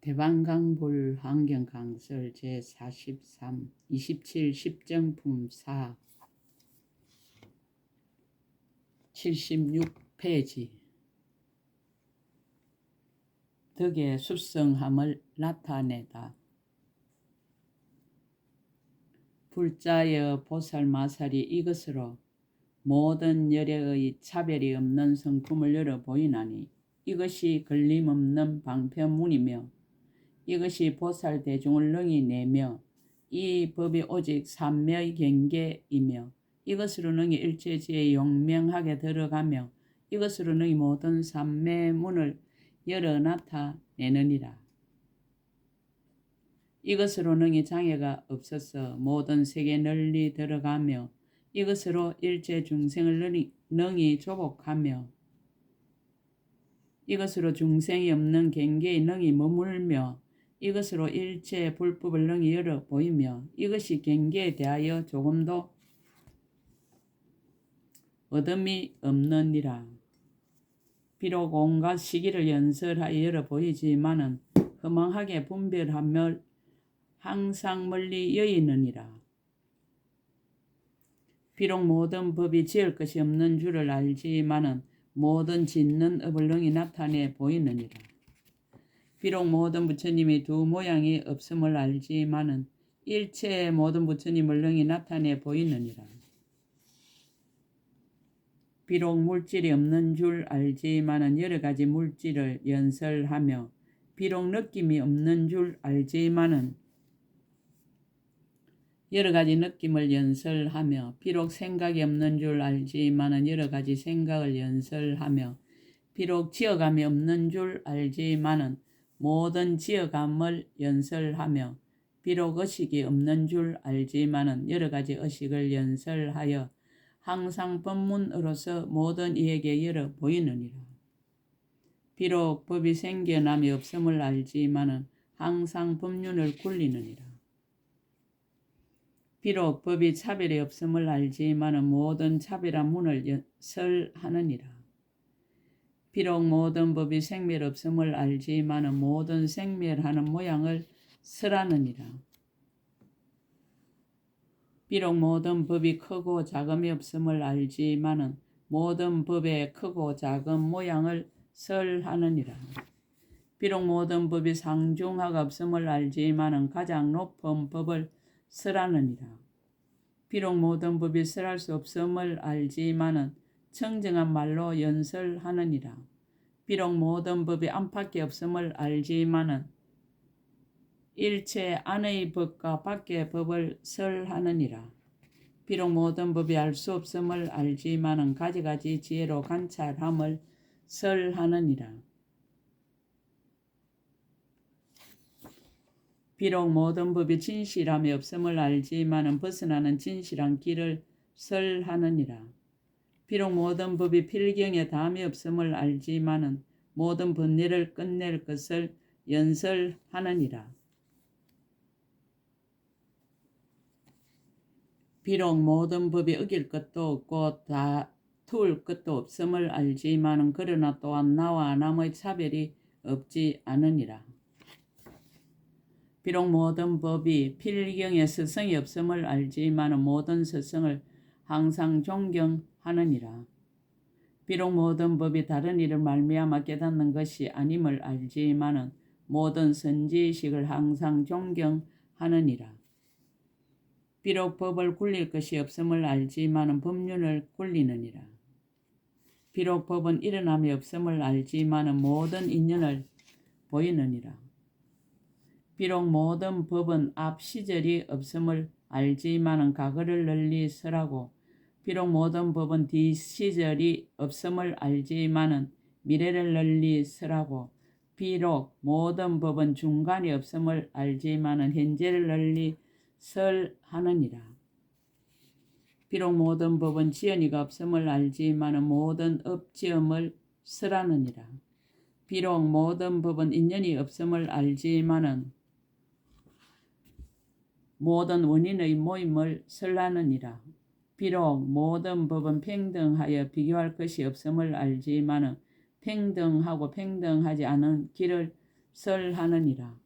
대방강불 환경강설 제43 27 10정품 4 76페이지 덕의 숫성함을 나타내다. 불자여 보살마살이 이것으로 모든 열애의 차별이 없는 성품을 열어 보이나니 이것이 걸림없는 방편문이며 이것이 보살 대중을 능히 내며 이 법이 오직 삼매의 경계이며 이것으로 능히 일체지에 용명하게 들어가며 이것으로 능히 모든 삼매의 문을 열어 나타내느니라. 이것으로 능히 장애가 없어서 모든 세계 널리 들어가며 이것으로 일체 중생을 능히 조복하며 이것으로 중생이 없는 경계에 능히 머물며 이것으로 일체 불법을 능히 열어 보이며 이것이 경계에 대하여 조금도 어둠이 없느니라. 비록 온갖 시기를 연설하여 열어 보이지만은 허망하게 분별하며 항상 멀리 여의느니라. 비록 모든 법이 지을 것이 없는 줄을 알지만은 모든 짓는 업을 능히 나타내 보이느니라. 비록 모든 부처님이 두 모양이 없음을 알지만은 일체의 모든 부처님을 능히 나타내 보이느니라. 비록 물질이 없는 줄 알지만은 여러 가지 물질을 연설하며 비록 느낌이 없는 줄 알지만은 여러 가지 느낌을 연설하며 비록 생각이 없는 줄 알지만은 여러 가지 생각을 연설하며 비록 지어감이 없는 줄 알지만은 모든 지어감을 연설하며 비록 의식이 없는 줄 알지만은 여러 가지 의식을 연설하여 항상 법문으로서 모든 이에게 열어 보이느니라. 비록 법이 생겨남이 없음을 알지만은 항상 법륜을 굴리느니라. 비록 법이 차별이 없음을 알지만은 모든 차별한 문을 설하느니라. 비록 모든 법이 생멸 없음을 알지만은 모든 생멸하는 모양을 설하느니라. 비록 모든 법이 크고 작음이 없음을 알지만은 모든 법의 크고 작은 모양을 설하느니라. 비록 모든 법이 상중하가 없음을 알지만은 가장 높은 법을 설하느니라. 비록 모든 법이 설할 수 없음을 알지만은 청정한 말로 연설하느니라. 비록 모든 법이 안팎에 없음을 알지만은 일체 안의 법과 밖의 법을 설하느니라. 비록 모든 법이 알 수 없음을 알지만은 가지가지 지혜로 관찰함을 설하느니라. 비록 모든 법이 진실함이 없음을 알지만은 벗어나는 진실한 길을 설하느니라. 비록 모든 법이 필경에 담이 없음을 알지만은 모든 번뇌를 끝낼 것을 연설하느니라. 비록 모든 법이 어길 것도 없고 다투을 것도 없음을 알지만은 그러나 또한 나와 남의 차별이 없지 않으니라. 비록 모든 법이 필경에 스승이 없음을 알지만은 모든 스승을 항상 존경하느니라. 비록 모든 법이 다른 이를 말미암아 깨닫는 것이 아님을 알지만은 모든 선지식을 항상 존경하느니라. 비록 법을 굴릴 것이 없음을 알지만은 법륜을 굴리느니라. 비록 법은 일어남이 없음을 알지만은 모든 인연을 보이느니라. 비록 모든 법은 앞 시절이 없음을 알지만은 과거를 널리 설하고 비록 모든 법은 뒤 시절이 없음을 알지만은 미래를 널리 설하고 비록 모든 법은 중간이 없음을 알지만은 현재를 널리 설하느니라. 비록 모든 법은 지연이가 없음을 알지만은 모든 업지음을 설하느니라. 비록 모든 법은 인연이 없음을 알지만은 모든 원인의 모임을 설하느니라. 비록 모든 법은 평등하여 비교할 것이 없음을 알지만은 평등하고 평등하지 않은 길을 설하느니라.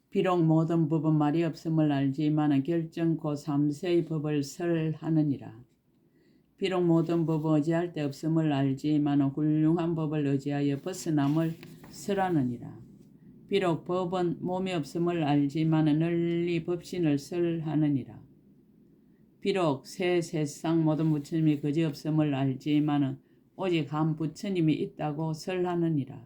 비록 모든 법은 말이 없음을 알지만은 결정코 삼세의 법을 설하느니라. 비록 모든 법은 의지할 데 없음을 알지만은 훌륭한 법을 의지하여 벗어남을 설하느니라. 비록 법은 몸이 없음을 알지만은 널리 법신을 설하느니라. 비록 새 세상 모든 부처님이 그지 없음을 알지만은 오직 한 부처님이 있다고 설하느니라.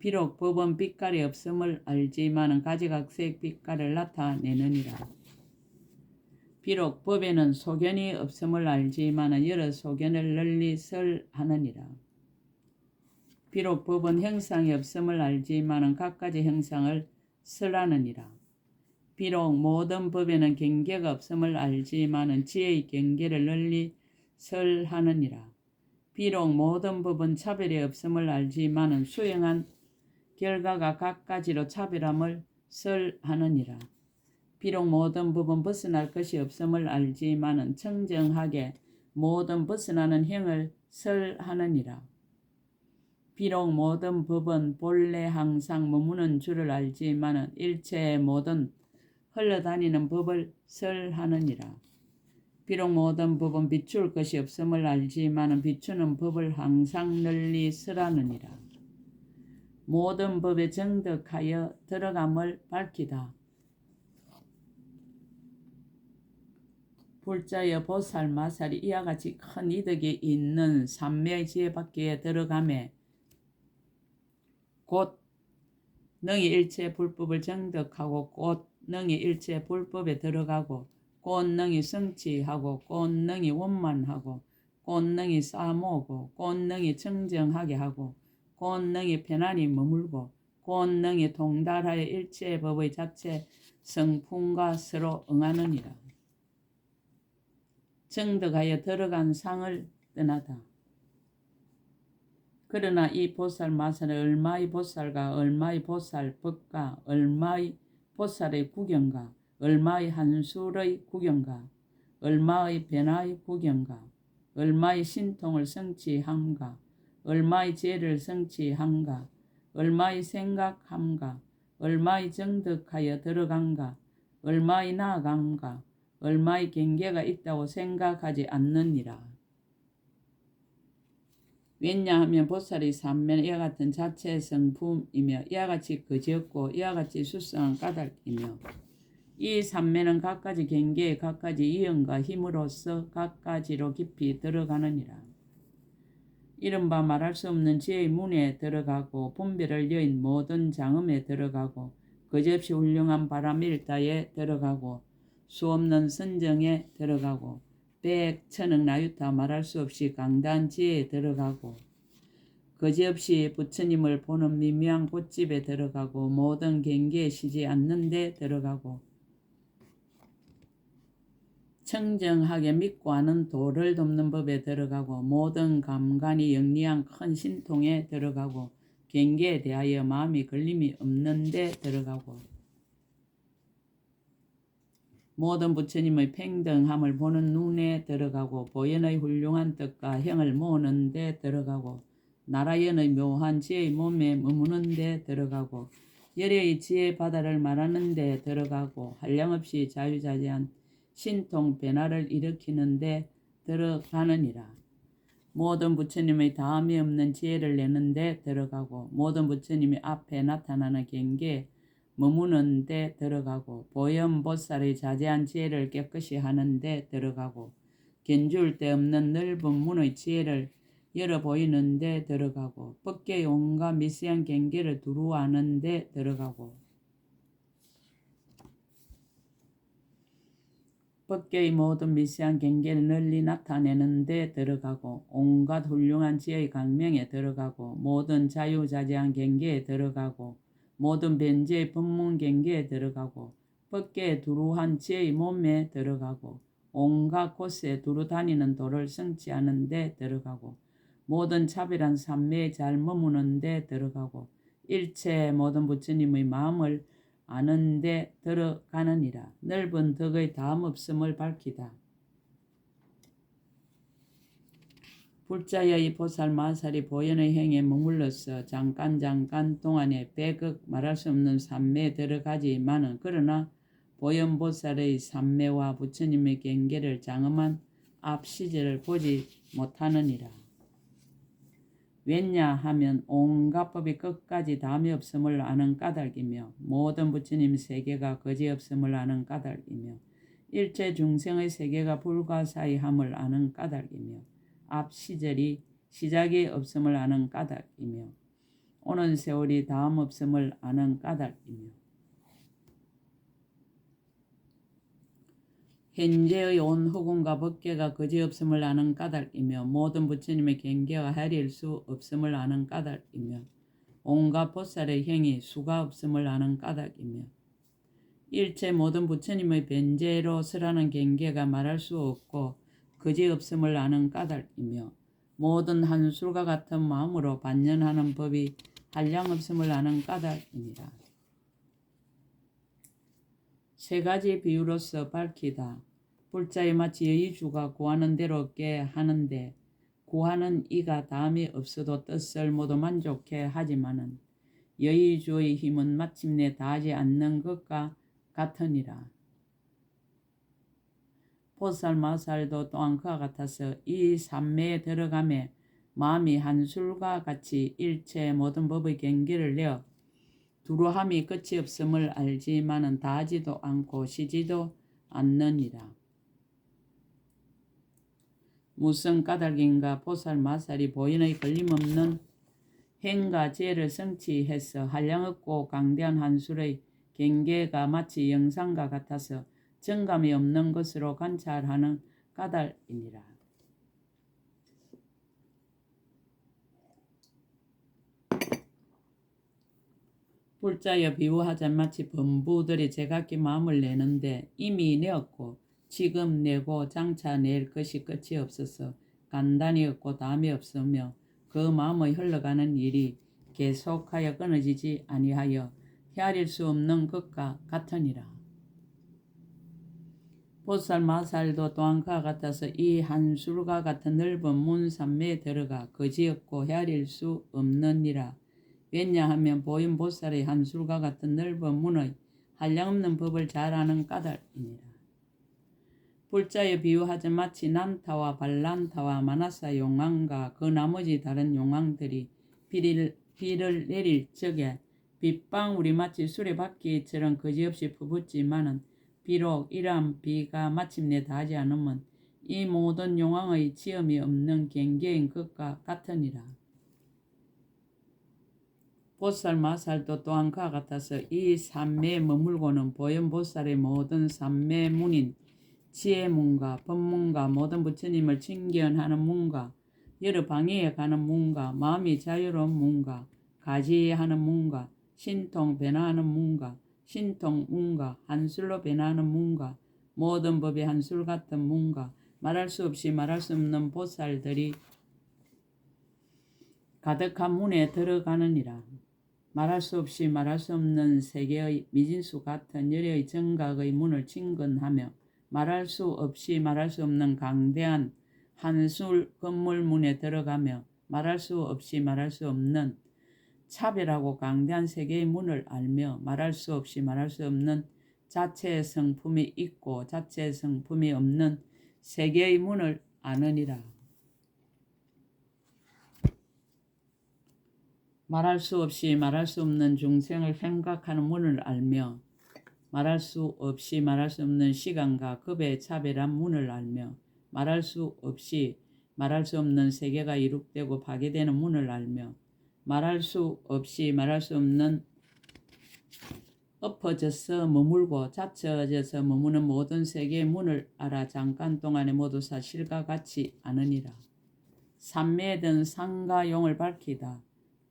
비록 법은 빛깔이 없음을 알지만은 가지각색 빛깔을 나타내느니라. 비록 법에는 소견이 없음을 알지만은 여러 소견을 널리 설하느니라. 비록 법은 형상이 없음을 알지만은 각가지 형상을 설하느니라. 비록 모든 법에는 경계가 없음을 알지만은 지혜의 경계를 널리 설하느니라. 비록 모든 법은 차별이 없음을 알지만은 수행한 결과가 각가지로 차별함을 설하느니라. 비록 모든 법은 벗어날 것이 없음을 알지만은 청정하게 모든 벗어나는 행을 설하느니라. 비록 모든 법은 본래 항상 머무는 줄을 알지만은 일체의 모든 흘러다니는 법을 설하느니라. 비록 모든 법은 비출 것이 없음을 알지만은 비추는 법을 항상 널리 설하느니라. 모든 법에 정득하여 들어감을 밝히다. 불자여 보살 마살이 이와 같이 큰 이득이 있는 삼매의 지혜밖에 들어가매 곧 능히 일체 불법을 정득하고 곧 능히 일체 불법에 들어가고 곧 능히 성취하고 곧 능히 원만하고 곧 능히 싸모으고 곧 능히 청정하게 하고 곧 능히 편안히 머물고 곧 능히 통달하여 일체 법의 자체 성품과 서로 응하느니라. 정득하여 들어간 상을 떠나다. 그러나 이 보살 마살은 얼마의 보살과 얼마의 보살 법과 얼마의 보살의 구경과 얼마의 한술의 구경과 얼마의 변화의 구경과 얼마의 신통을 성취함과 얼마의 죄를 성취함과 얼마의 생각함과 얼마의 정득하여 들어간가 얼마의 나아감과 얼마의 경계가 있다고 생각하지 않느니라. 왜냐하면 보살의 삼매는 이와 같은 자체 성품이며 이와 같이 거지없고 이와 같이 수성한 까닭이며 이 삼매는 각가지 경계의 각가지 이연과 힘으로써 각가지로 깊이 들어가느니라. 이른바 말할 수 없는 지혜의 문에 들어가고 분별을 여인 모든 장엄에 들어가고 거지없이 훌륭한 바라밀다에 들어가고 수없는 선정에 들어가고 백천억 나유타 말할 수 없이 강다한 지혜에 들어가고 거지없이 부처님을 보는 미묘한 꽃집에 들어가고 모든 경계에 쉬지 않는 데 들어가고 청정하게 믿고 아는 도를 돕는 법에 들어가고 모든 감관이 영리한 큰 신통에 들어가고 경계에 대하여 마음이 걸림이 없는 데 들어가고 모든 부처님의 평등함을 보는 눈에 들어가고 보현의 훌륭한 뜻과 형을 모으는 데 들어가고 나라연의 묘한 지혜의 몸에 머무는 데 들어가고 열애의 지혜 바다를 말하는 데 들어가고 한량없이 자유자재한 신통 변화를 일으키는 데 들어가느니라. 모든 부처님의 다함이 없는 지혜를 내는 데 들어가고 모든 부처님이 앞에 나타나는 경계에 머무는 데 들어가고 보현보살의 자제한 지혜를 깨끗이 하는 데 들어가고 견줄 데 없는 넓은 문의 지혜를 열어 보이는 데 들어가고 법계의 온갖 미세한 경계를 두루하는 데 들어가고 법계의 모든 미세한 경계를 널리 나타내는 데 들어가고 온갖 훌륭한 지혜의 강명에 들어가고 모든 자유자재한 경계에 들어가고 모든 변제의 법문 경계에 들어가고 법계의 두루한 지혜의 몸에 들어가고 온갖 곳에 두루 다니는 도를 성취하는 데 들어가고 모든 차별한 삼매에 잘 머무는 데 들어가고 일체 모든 부처님의 마음을 아는 데 들어가느니라. 넓은 덕의 다함 없음을 밝히다. 불자의 보살 마살이 보현의 행에 머물러서 잠깐 동안에 백억 말할 수 없는 삼매에 들어가지만은 그러나 보현보살의 삼매와 부처님의 경계를 장엄한 앞 시절을 보지 못하느니라. 왜냐하면 온갖 법이 끝까지 담이 없음을 아는 까닭이며 모든 부처님 세계가 거지 없음을 아는 까닭이며 일체 중생의 세계가 불가사의함을 아는 까닭이며 앞 시절이 시작이 없음을 아는 까닭이며 오는 세월이 다음 없음을 아는 까닭이며 현재의 온 허공과 법계가 거지없음을 아는 까닭이며 모든 부처님의 경계가 헤아릴 수 없음을 아는 까닭이며 온갖 보살의 행위 수가 없음을 아는 까닭이며 일체 모든 부처님의 변제로서라는 경계가 말할 수 없고 거지없음을 아는 까닭이며 모든 한술과 같은 마음으로 반연하는 법이 한량없음을 아는 까닭이니라. 세 가지 비유로서 밝히다. 불자에 마치 여의주가 구하는 대로 얻게 하는데 구하는 이가 다음이 없어도 뜻을 모두 만족해 하지만은 여의주의 힘은 마침내 다하지 않는 것과 같으니라. 보살 마살도 또한 그와 같아서 이 삼매에 들어가매 마음이 한술과 같이 일체 모든 법의 경계를 내어 두루함이 끝이 없음을 알지만은 다하지도 않고 쉬지도 않느니라. 무슨 까닭인가 보살 마살이 보현의 걸림없는 행과 죄를 성취해서 한량없고 강대한 한술의 경계가 마치 영상과 같아서 정감이 없는 것으로 관찰하는 까닭이니라. 불자여 비유하자 마치 범부들이 제각기 마음을 내는데 이미 내었고 지금 내고 장차 낼 것이 끝이 없어서 간단히 없고 담이 없으며 그 마음의 흘러가는 일이 계속하여 끊어지지 아니하여 헤아릴 수 없는 것과 같으니라. 보살 마살도 또한 그와 같아서 이 한술과 같은 넓은 문 삼매에 들어가 거지없고 헤아릴 수 없느니라. 왜냐하면 보현보살의 한술과 같은 넓은 문의 한량없는 법을 잘 아는 까닭이니라. 불자에 비유하자 마치 난타와 발란타와 마나사 용왕과 그 나머지 다른 용왕들이 비를 내릴 적에 빗방울이 마치 수레바퀴처럼 거지없이 퍼붓지만은 비록 이러한 비가 마침내 닿지 않으면 이 모든 용왕의 지음이 없는 경계인 것과 같으니라. 보살 마살도 또한 그와 같아서 이 삼매에 머물고는 보현보살의 모든 삼매문인 지혜문과 법문과 모든 부처님을 칭견하는 문과 여러 방위에 가는 문과 마음이 자유로운 문과 가지하는 문과 신통 변화하는 문과 신통 문과 한술로 변화하는 문과 모든 법이 한술 같은 문과 말할 수 없이 말할 수 없는 보살들이 가득한 문에 들어가느니라. 말할 수 없이 말할 수 없는 세계의 미진수 같은 열의 정각의 문을 친근하며 말할 수 없이 말할 수 없는 강대한 한술 건물문에 들어가며 말할 수 없이 말할 수 없는 차별하고 강대한 세계의 문을 알며 말할 수 없이 말할 수 없는 자체의 성품이 있고 자체의 성품이 없는 세계의 문을 아느니라. 말할 수 없이 말할 수 없는 중생을 생각하는 문을 알며 말할 수 없이 말할 수 없는 시간과 급의 차별한 문을 알며 말할 수 없이 말할 수 없는 세계가 이룩되고 파괴되는 문을 알며 말할 수 없이 말할 수 없는 엎어져서 머물고 자처져서 머무는 모든 세계의 문을 알아 잠깐 동안에 모두 사실과 같이 아느니라. 삼매에 든 상가용을 밝히다.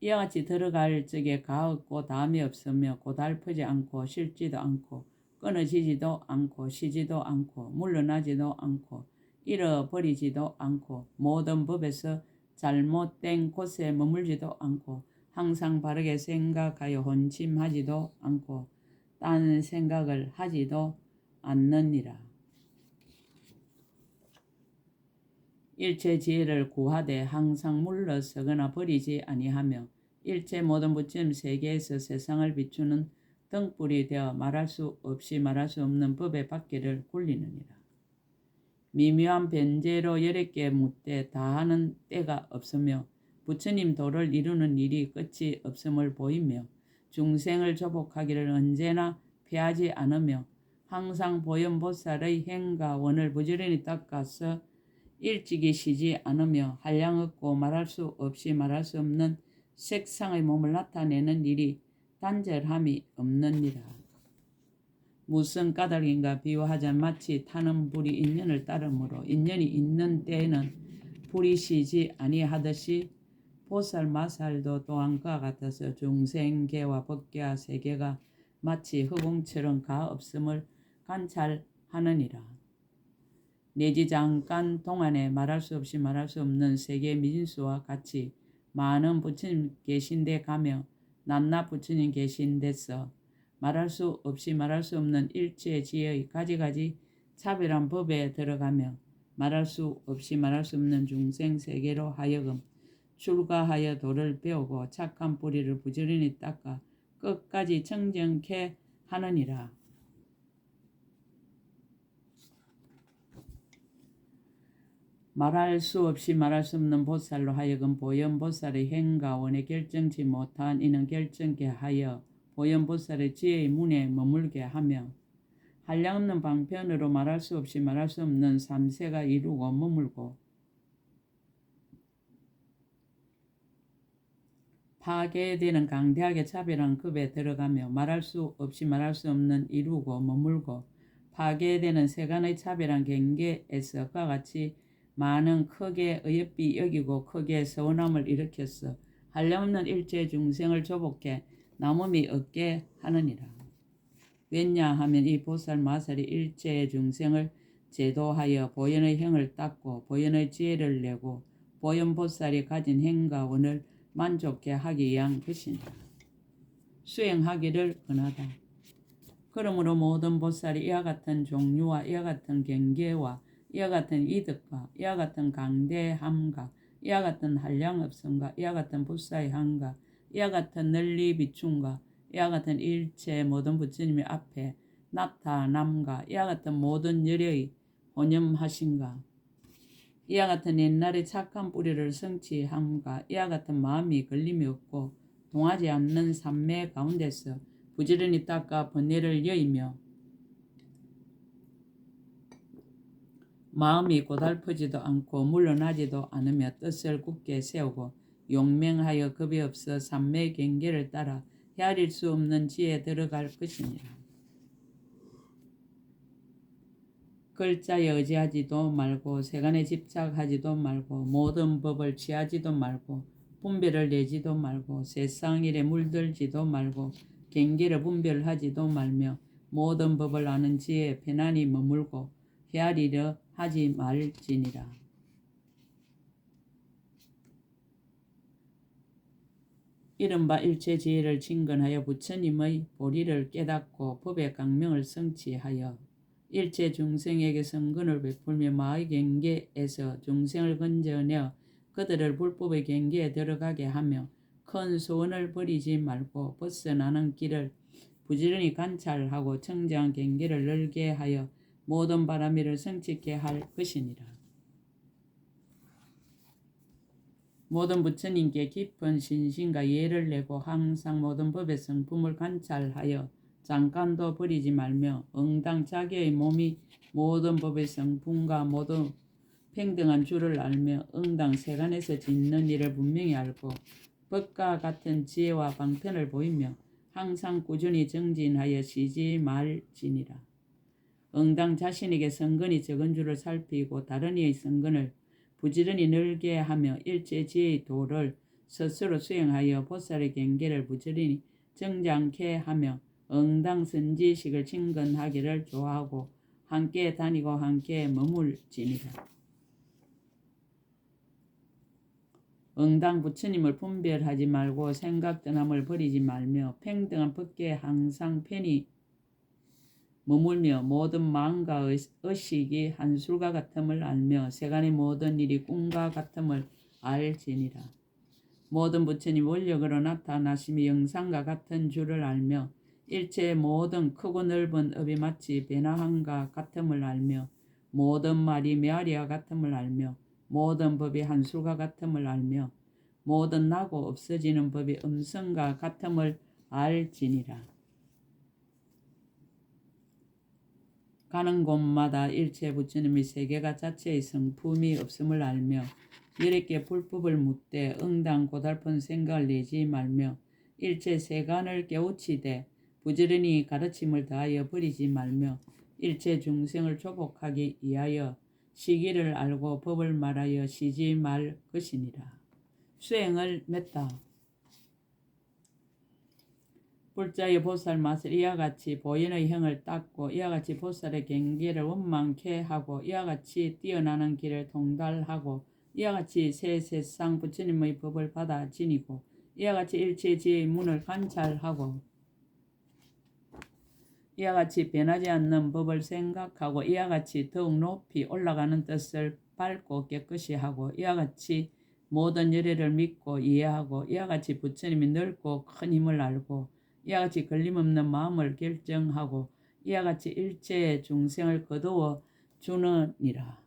이와 같이 들어갈 적에 가없고 담이 없으며 고달프지 않고 싫지도 않고 끊어지지도 않고 쉬지도 않고 물러나지도 않고 잃어버리지도 않고 모든 법에서 잘못된 곳에 머물지도 않고 항상 바르게 생각하여 혼침하지도 않고 딴 생각을 하지도 않느니라. 일체 지혜를 구하되 항상 물러서거나 버리지 아니하며 일체 모든 부처님 세계에서 세상을 비추는 등불이 되어 말할 수 없이 말할 수 없는 법의 밖에를 굴리느니라. 미묘한 변제로 여러 개 묻되 다하는 때가 없으며 부처님 도를 이루는 일이 끝이 없음을 보이며 중생을 조복하기를 언제나 피하지 않으며 항상 보현보살의 행과 원을 부지런히 닦아서 일찍이 쉬지 않으며 한량 없고 말할 수 없이 말할 수 없는 색상의 몸을 나타내는 일이 단절함이 없느니라. 무슨 까닭인가 비유하자 마치 타는 불이 인연을 따르므로 인연이 있는 때에는 불이 쉬지 아니하듯이 보살 마살도 또한 그와 같아서 중생계와 법계와 세계가 마치 허공처럼 가없음을 관찰하느니라. 내지 잠깐 동안에 말할 수 없이 말할 수 없는 세계 미진수와 같이 많은 부처님 계신 데 가며 낱낱 부처님 계신 데서 말할 수 없이 말할 수 없는 일체 지혜의 가지가지 차별한 법에 들어가며 말할 수 없이 말할 수 없는 중생 세계로 하여금 출가하여 도를 배우고 착한 뿌리를 부지런히 닦아 끝까지 청정케 하느니라. 말할 수 없이 말할 수 없는 보살로 하여금 보현보살의 행과 원에 결정치 못한 이는 결정케 하여 보현보살의 지혜의 문에 머물게 하며 한량없는 방편으로 말할 수 없이 말할 수 없는 삼세가 이루고 머물고 파괴되는 강대하게 차별한 급에 들어가며 말할 수 없이 말할 수 없는 이루고 머물고 파괴되는 세간의 차별한 경계에서 그와 같이 많은 크게 어여삐 여기고 크게 서운함을 일으켰어 한량없는 일체 중생을 조복해 남음이 없게 하느니라. 왜냐하면 이 보살 마살이 일체 중생을 제도하여 보현의 행을 닦고 보현의 지혜를 내고 보현보살이 가진 행과 원을 만족해 하기 위한 것이니라. 수행하기를 권하다. 그러므로 모든 보살이 이와 같은 종류와 이와 같은 경계와 이와 같은 이득과 이와 같은 강대함과 이와 같은 한량없음과 이와 같은 불사의함과 이와 같은 널리 비춤과 이와 같은 일체 모든 부처님의 앞에 나타남과 이와 같은 모든 열의 혼념하심과 이와 같은 옛날의 착한 뿌리를 성취함과 이와 같은 마음이 걸림이 없고 동하지 않는 삼매 가운데서 부지런히 닦아 번뇌를 여의며 마음이 고달프지도 않고 물러나지도 않으며 뜻을 굳게 세우고 용맹하여 겁이 없어 삼매 경계를 따라 헤아릴 수 없는 지에 들어갈 것이니라. 글자에 의지하지도 말고 세간에 집착하지도 말고 모든 법을 취하지도 말고 분별을 내지도 말고 세상 일에 물들지도 말고 경계를 분별하지도 말며 모든 법을 아는 지혜에 편안히 머물고 헤아리려 하지 말지니라. 이른바 일체 지혜를 친근하여 부처님의 보리를 깨닫고 법의 강명을 성취하여 일체 중생에게 성근을 베풀며 마의 경계에서 중생을 건져내어 그들을 불법의 경계에 들어가게 하며 큰 소원을 버리지 말고 벗어나는 길을 부지런히 관찰하고 청정한 경계를 넓게 하여 모든 바람일을 성취케 할 것이니라. 모든 부처님께 깊은 신심과 예를 내고 항상 모든 법의 성품을 관찰하여 잠깐도 버리지 말며 응당 자기의 몸이 모든 법의 성품과 모두 평등한 줄을 알며 응당 세간에서 짓는 일을 분명히 알고 법과 같은 지혜와 방편을 보이며 항상 꾸준히 정진하여 쉬지 말지니라. 응당 자신에게 성근이 적은 줄을 살피고 다른 이의 성근을 부지런히 늘게 하며 일체 지혜의 도를 스스로 수행하여 보살의 경계를 부지런히 정장케 하며 응당 선지식을 친근하기를 좋아하고 함께 다니고 함께 머물지니라. 응당 부처님을 분별하지 말고 생각 떠남을 버리지 말며 평등한 법계에 항상 편히 머물며 모든 마음과 의식이 한술과 같음을 알며 세간의 모든 일이 꿈과 같음을 알지니라. 모든 부처님 원력으로 나타나심이 영상과 같은 줄을 알며 일체의 모든 크고 넓은 업이 마치 변화함과 같음을 알며 모든 말이 메아리와 같음을 알며 모든 법이 한술과 같음을 알며 모든 나고 없어지는 법이 음성과 같음을 알지니라. 가는 곳마다 일체 부처님의 세계가 자체의 성품이 없음을 알며 여럿께 불법을 묻되 응당 고달픈 생각을 내지 말며 일체 세간을 깨우치되 부지런히 가르침을 다하여 버리지 말며 일체 중생을 조복하기 위하여 시기를 알고 법을 말하여 쉬지 말 것이니라. 수행을 맺다. 불자의 보살 맛을 이와 같이 보현의 형을 닦고 이와 같이 보살의 경계를 원망케 하고 이와 같이 뛰어나는 길을 통달하고 이와 같이 새 세상 부처님의 법을 받아 지니고 이와 같이 일체지의 문을 관찰하고 이와 같이 변하지 않는 법을 생각하고 이와 같이 더욱 높이 올라가는 뜻을 밝고 깨끗이 하고 이와 같이 모든 열애를 믿고 이해하고 이와 같이 부처님이 넓고 큰 힘을 알고 이와 같이 걸림없는 마음을 결정하고 이와 같이 일체의 중생을 거두어 주느니라.